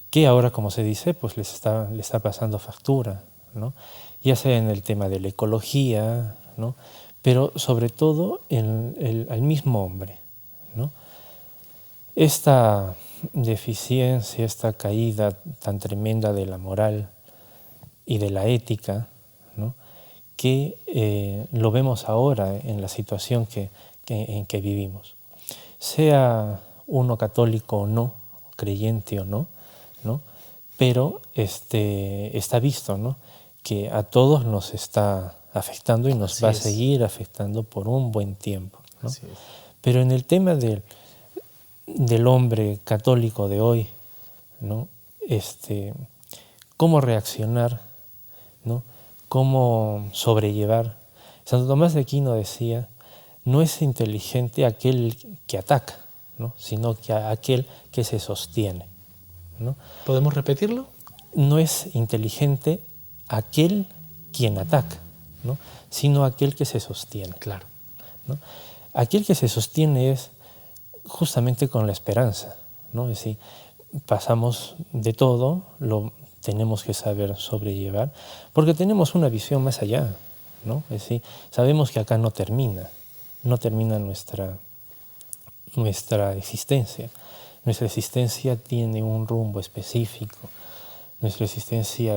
que ahora, como se dice, pues le está pasando factura, ¿no?, ya sea en el tema de la ecología, ¿no?, pero sobre todo al mismo hombre, ¿no? Esta deficiencia, esta caída tan tremenda de la moral y de la ética, ¿no?, que lo vemos ahora en la situación en que vivimos. Sea uno católico o no, creyente o no, pero está visto, ¿no?, que a todos nos está afectando y nos va a seguir afectando por un buen tiempo, ¿no? Pero en el tema del hombre católico de hoy, ¿no?, cómo reaccionar, ¿no?, cómo sobrellevar. Santo Tomás de Aquino decía, no es inteligente aquel que ataca, ¿no?, sino que aquel que se sostiene, ¿no? ¿Podemos repetirlo? No es inteligente aquel quien ataca, ¿no?, sino aquel que se sostiene. Claro. ¿No? Aquel que se sostiene es justamente con la esperanza, ¿no? Es decir, pasamos de todo, lo tenemos que saber sobrellevar, porque tenemos una visión más allá, ¿no? Es decir, sabemos que acá no termina nuestra existencia, Nuestra existencia tiene un rumbo específico. Nuestra existencia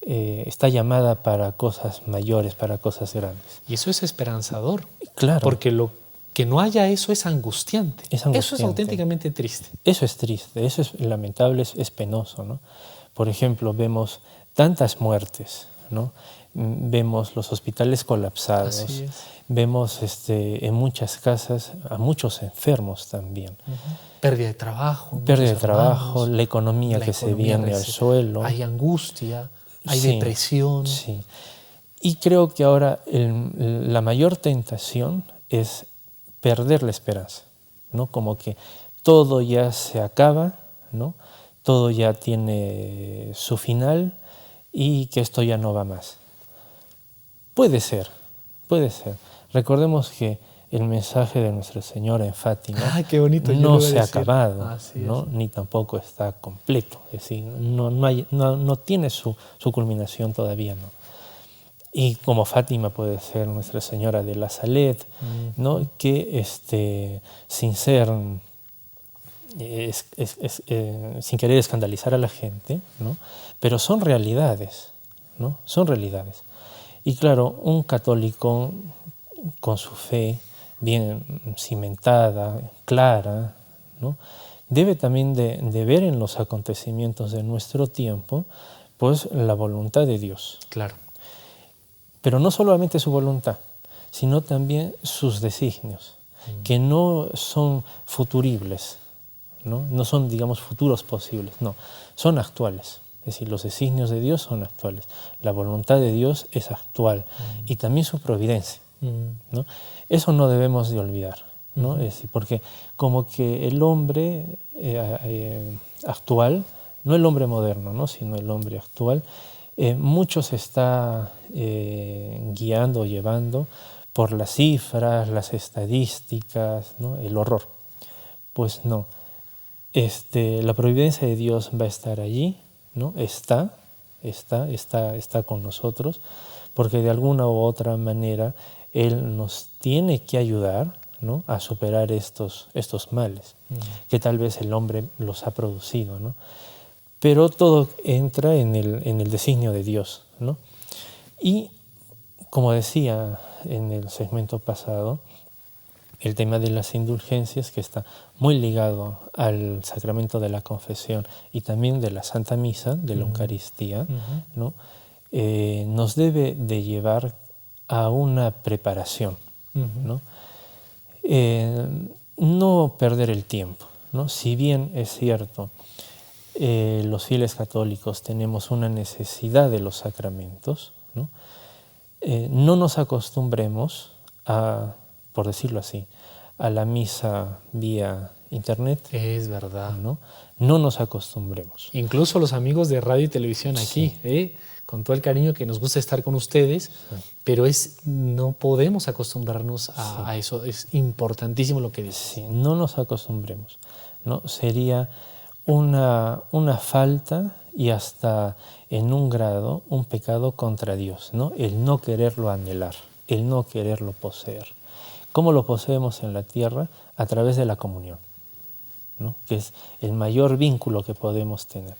está llamada para cosas mayores, para cosas grandes. Y eso es esperanzador. Claro. Porque lo que no haya eso es angustiante. Es angustiante. Eso es auténticamente triste. Eso es triste, eso es lamentable, es penoso, ¿no? Por ejemplo, vemos tantas muertes, ¿no? Vemos los hospitales colapsados, Así es. vemos en muchas casas a muchos enfermos también. Pérdida de trabajo. Pérdida de trabajo, la economía que se viene al suelo. Hay angustia, hay Sí, depresión. Sí. Y creo que ahora la mayor tentación es perder la esperanza, ¿no? Como que todo ya se acaba, ¿no? Todo ya tiene su final y que esto ya no va más. Puede ser, puede ser. Recordemos que el mensaje de Nuestra Señora en Fátima qué bonito, no se ha acabado, Así ¿no? es. Ni tampoco está completo. Es decir, no tiene su culminación todavía, ¿no? Y como Fátima puede ser Nuestra Señora de la Salet, ¿no? Que sin ser, sin querer escandalizar a la gente, ¿no? Pero son realidades, ¿no? Son realidades. Y claro, un católico con su fe bien cimentada, clara, ¿no? Debe también de ver en los acontecimientos de nuestro tiempo, pues la voluntad de Dios. Claro. Pero no solamente su voluntad, sino también sus designios, que no son futuribles, no son, digamos, futuros posibles, no, son actuales. Es decir, los designios de Dios son actuales. La voluntad de Dios es actual y también su providencia, ¿no? Eso no debemos de olvidar, ¿no? Es decir, porque como que el hombre actual, no el hombre moderno, ¿no? Sino el hombre actual, mucho se está guiando o llevando por las cifras, las estadísticas, ¿no? El horror. Pues no. La providencia de Dios va a estar allí, ¿no? Está con nosotros, porque de alguna u otra manera Él nos tiene que ayudar, ¿no? A superar estos males, que tal vez el hombre los ha producido, ¿no? Pero todo entra en el designio de Dios, ¿no? Y como decía en el segmento pasado, el tema de las indulgencias, que está muy ligado al sacramento de la confesión y también de la Santa Misa, de la Eucaristía, ¿no? Nos debe de llevar a una preparación, ¿no? No perder el tiempo, ¿no? Si bien es cierto, los fieles católicos tenemos una necesidad de los sacramentos, ¿no? No nos acostumbremos a, por decirlo así, a la misa vía internet. Es verdad. No nos acostumbremos. Incluso los amigos de radio y televisión aquí, con todo el cariño que nos gusta estar con ustedes, pero no podemos acostumbrarnos a eso. Es importantísimo lo que dices. Sí, no nos acostumbremos, ¿no? Sería una falta y hasta en un grado un pecado contra Dios, ¿no? El no quererlo anhelar, el no quererlo poseer. ¿Cómo lo poseemos en la tierra? A través de la comunión, ¿no? Que es el mayor vínculo que podemos tener.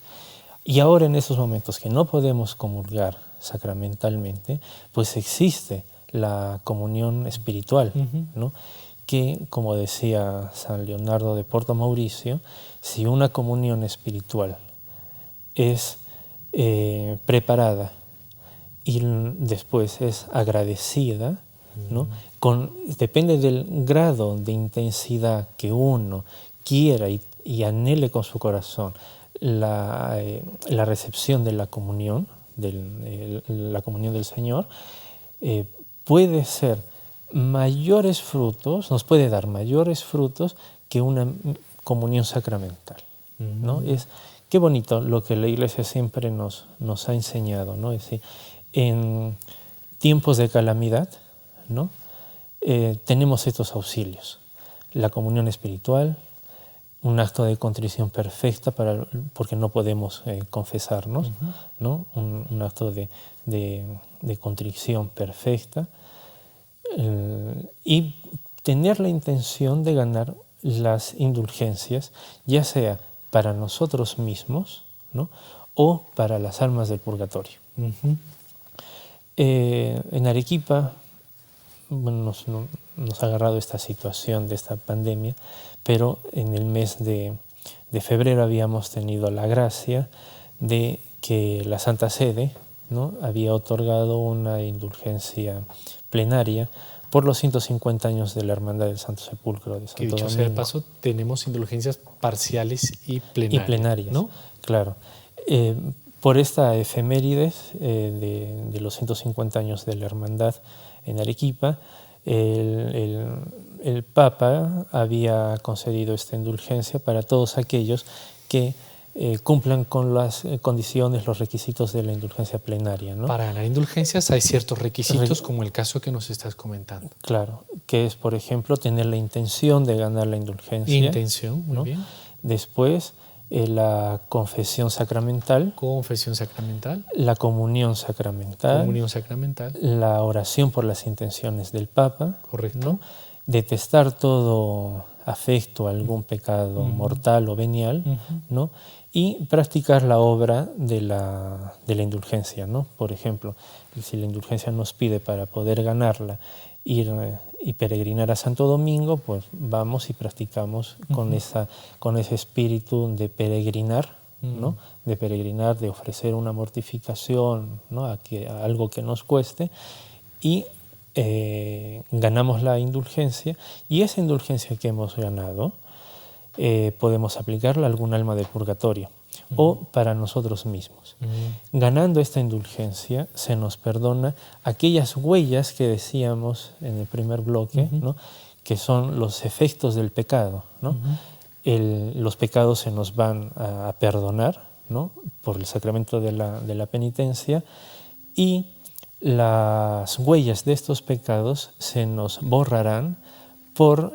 Y ahora en esos momentos que no podemos comulgar sacramentalmente, pues existe la comunión espiritual, ¿no? Que, como decía San Leonardo de Porto Mauricio, si una comunión espiritual es preparada y después es agradecida, ¿no? Depende del grado de intensidad que uno quiera y anhele con su corazón la recepción de la comunión, la comunión del Señor, puede ser mayores frutos, nos puede dar mayores frutos que una comunión sacramental, ¿no? Qué bonito lo que la Iglesia siempre nos ha enseñado, ¿no? Es decir, en tiempos de calamidad, ¿no? Tenemos estos auxilios, la comunión espiritual, un acto de contrición perfecta porque no podemos confesarnos, ¿no? Un acto de contrición perfecta, y tener la intención de ganar las indulgencias, ya sea para nosotros mismos, ¿no? O para las almas del purgatorio. En Arequipa nos ha agarrado esta situación de esta pandemia, pero en el mes de febrero habíamos tenido la gracia de que la Santa Sede, ¿no?, había otorgado una indulgencia plenaria por los 150 años de la Hermandad del Santo Sepulcro de Santo Que dicho Domingo. sea de paso, tenemos indulgencias parciales y plenarias. ¿No? Claro. Por esta efemérides de los 150 años de la Hermandad en Arequipa, el Papa había concedido esta indulgencia para todos aquellos que cumplan con las condiciones, los requisitos de la indulgencia plenaria, ¿no? Para ganar indulgencias hay ciertos requisitos, como el caso que nos estás comentando. Claro, que es, por ejemplo, tener la intención de ganar la indulgencia. Intención, muy bien. Después, la confesión sacramental. Confesión sacramental. La comunión sacramental. Comunión sacramental. La oración por las intenciones del Papa. Correcto. ¿No? Detestar todo afecto a algún pecado mortal o venial, ¿no? Y practicar la obra de la indulgencia, ¿no? Por ejemplo, si la indulgencia nos pide para poder ganarla, ir y peregrinar a Santo Domingo, pues vamos y practicamos con ese espíritu de peregrinar, ¿no? De peregrinar, de ofrecer una mortificación, ¿no? a algo que nos cueste, y ganamos la indulgencia, y esa indulgencia que hemos ganado podemos aplicarla a algún alma del purgatorio o para nosotros mismos. Ganando esta indulgencia se nos perdona aquellas huellas que decíamos en el primer bloque, ¿no? Que son los efectos del pecado, ¿no? Los pecados se nos van a perdonar, ¿no? Por el sacramento de la penitencia, y las huellas de estos pecados se nos borrarán por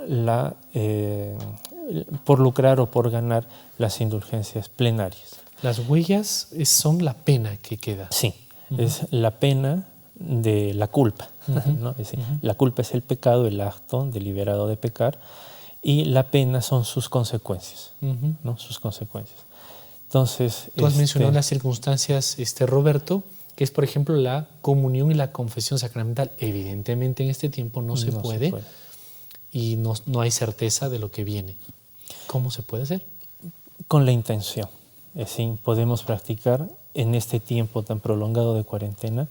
lucrar o por ganar las indulgencias plenarias. Las huellas son la pena que queda. Sí, es la pena de la culpa, ¿no? Es decir, la culpa es el pecado, el acto deliberado de pecar, y la pena son sus consecuencias, ¿no? Sus consecuencias. Entonces, tú has mencionado las circunstancias, Roberto, que es, por ejemplo, la comunión y la confesión sacramental. Evidentemente, en este tiempo no se puede y no hay certeza de lo que viene. ¿Cómo se puede hacer? Con la intención. Es decir, podemos practicar en este tiempo tan prolongado de cuarentena,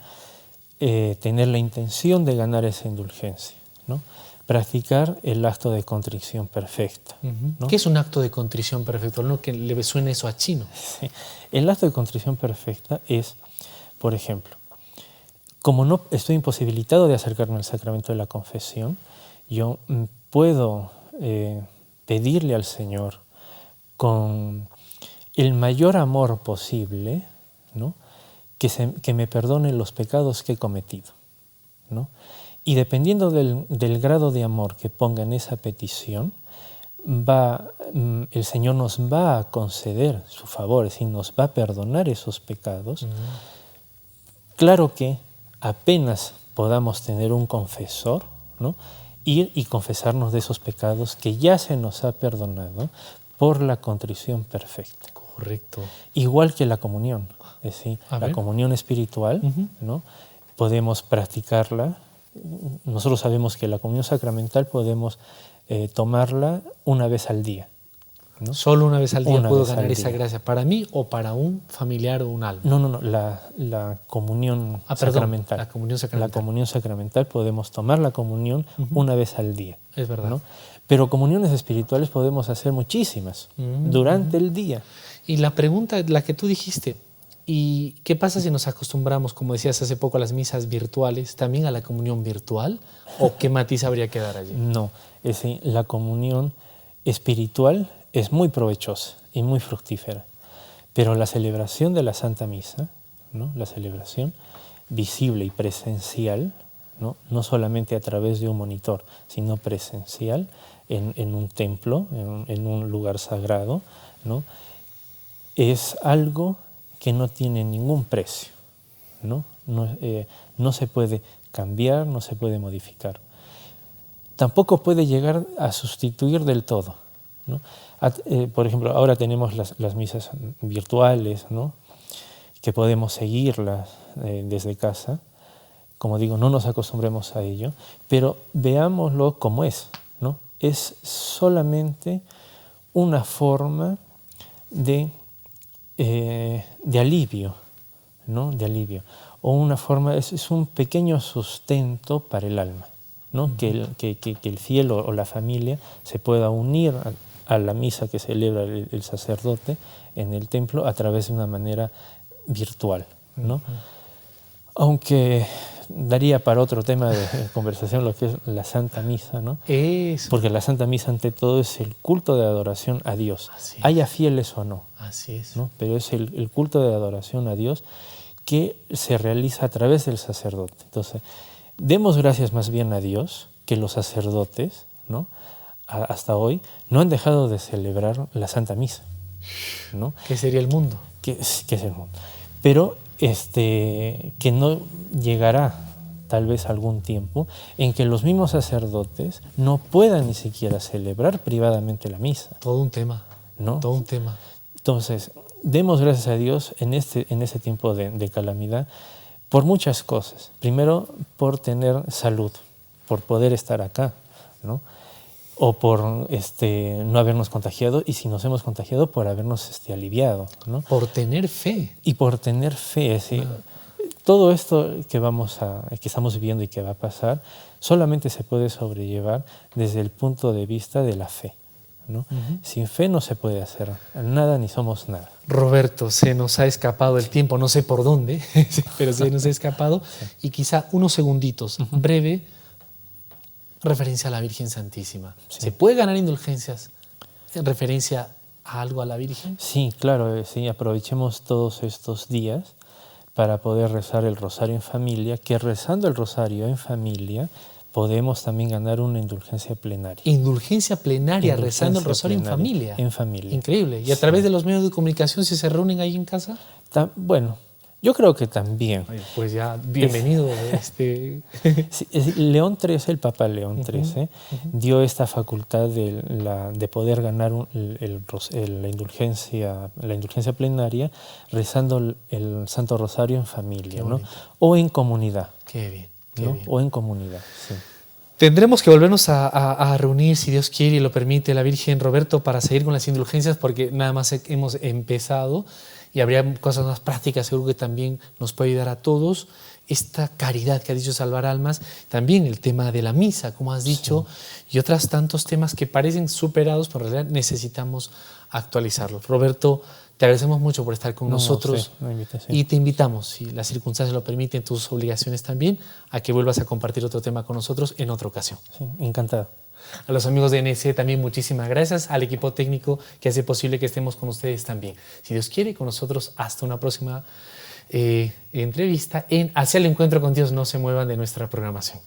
tener la intención de ganar esa indulgencia, ¿no? Practicar el acto de contrición perfecta, ¿no? ¿Qué es un acto de contrición perfecto? No que le suene eso a chino. Sí. El acto de contrición perfecta es, por ejemplo, como no estoy imposibilitado de acercarme al sacramento de la confesión, yo puedo pedirle al Señor con el mayor amor posible, ¿no? que me perdone los pecados que he cometido, ¿no? Y dependiendo del grado de amor que ponga en esa petición, el Señor nos va a conceder su favor, es decir, nos va a perdonar esos pecados. Claro que apenas podamos tener un confesor, ¿no? Ir y confesarnos de esos pecados que ya se nos ha perdonado por la contrición perfecta. Correcto. Igual que la comunión, es decir, la comunión espiritual, ¿no? Podemos practicarla. Nosotros sabemos que la comunión sacramental podemos tomarla una vez al día, ¿no? ¿Solo una vez al día puedo ganar esa gracia? ¿Para mí o para un familiar o un alma? No, la comunión sacramental. La comunión sacramental. La comunión sacramental, podemos tomar la comunión una vez al día. Es verdad. ¿No? Pero comuniones espirituales podemos hacer muchísimas durante el día. Y la pregunta, la que tú dijiste, ¿y qué pasa si nos acostumbramos, como decías hace poco, a las misas virtuales, también a la comunión virtual? ¿O qué matiz habría que dar allí? No, es decir, la comunión espiritual es muy provechosa y muy fructífera, pero la celebración de la Santa Misa, ¿no? La celebración visible y presencial, no solamente a través de un monitor, sino presencial en un templo, en un lugar sagrado, ¿no? Es algo que no tiene ningún precio, ¿no? No se puede cambiar, no se puede modificar. Tampoco puede llegar a sustituir del todo, ¿no? Por ejemplo, ahora tenemos las misas virtuales, ¿no? Que podemos seguirlas desde casa. Como digo, no nos acostumbremos a ello, pero veámoslo como es, ¿no? Es solamente una forma de alivio, ¿no? De alivio. O una forma, es un pequeño sustento para el alma, ¿no? Que el cielo o la familia se pueda unir a la misa que celebra el sacerdote en el templo a través de una manera virtual, ¿no? Aunque daría para otro tema de conversación lo que es la Santa Misa, ¿no? Porque la Santa Misa ante todo es el culto de adoración a Dios, haya fieles o no. Así es. ¿No? Pero es el culto de adoración a Dios que se realiza a través del sacerdote. Entonces, demos gracias más bien a Dios que los sacerdotes, ¿no? Hasta hoy no han dejado de celebrar la Santa Misa, ¿no? ¿Qué sería el mundo? ¿Qué es el mundo? Pero que no llegará tal vez algún tiempo en que los mismos sacerdotes no puedan ni siquiera celebrar privadamente la misa. Todo un tema, ¿no? Todo un tema. Entonces, demos gracias a Dios en este tiempo de calamidad por muchas cosas. Primero, por tener salud, por poder estar acá, ¿no? O por no habernos contagiado, y si nos hemos contagiado, por habernos aliviado, ¿no? Por tener fe. Y por tener fe, ¿sí? Todo esto que estamos viviendo y que va a pasar, solamente se puede sobrellevar desde el punto de vista de la fe, ¿no? Sin fe no se puede hacer nada ni somos nada. Roberto, se nos ha escapado el tiempo, no sé por dónde, pero se nos ha escapado. Sí. Y quizá unos segunditos, breve, referencia a la Virgen Santísima. Sí. ¿Se puede ganar indulgencias en referencia a algo a la Virgen? Sí, claro, sí, aprovechemos todos estos días para poder rezar el rosario en familia, que rezando el rosario en familia podemos también ganar una indulgencia plenaria. Indulgencia plenaria, rezando el rosario plenaria, en familia. En familia. Increíble. ¿Y a través de los medios de comunicación si se reúnen ahí en casa? Bueno, yo creo que también. Ay, pues ya, bienvenido. Sí, León XIII, el Papa León XIII, dio esta facultad de poder ganar la indulgencia plenaria rezando el Santo Rosario en familia, ¿no? O en comunidad. Qué bien. ¿no? O en comunidad, sí. Tendremos que volvernos a reunir, si Dios quiere y lo permite, la Virgen, Roberto, para seguir con las indulgencias, porque nada más hemos empezado y habría cosas más prácticas, seguro que también nos puede ayudar a todos. Esta caridad que ha dicho salvar almas, también el tema de la misa, como has dicho, sí. Y otros tantos temas que parecen superados, pero en realidad necesitamos actualizarlos. Roberto, te agradecemos mucho por estar con nosotros y te invitamos, si las circunstancias lo permiten, tus obligaciones también, a que vuelvas a compartir otro tema con nosotros en otra ocasión. Sí, encantado. A los amigos de NSE también muchísimas gracias, al equipo técnico que hace posible que estemos con ustedes también. Si Dios quiere, con nosotros hasta una próxima entrevista en Hacia el Encuentro con Dios. No se muevan de nuestra programación.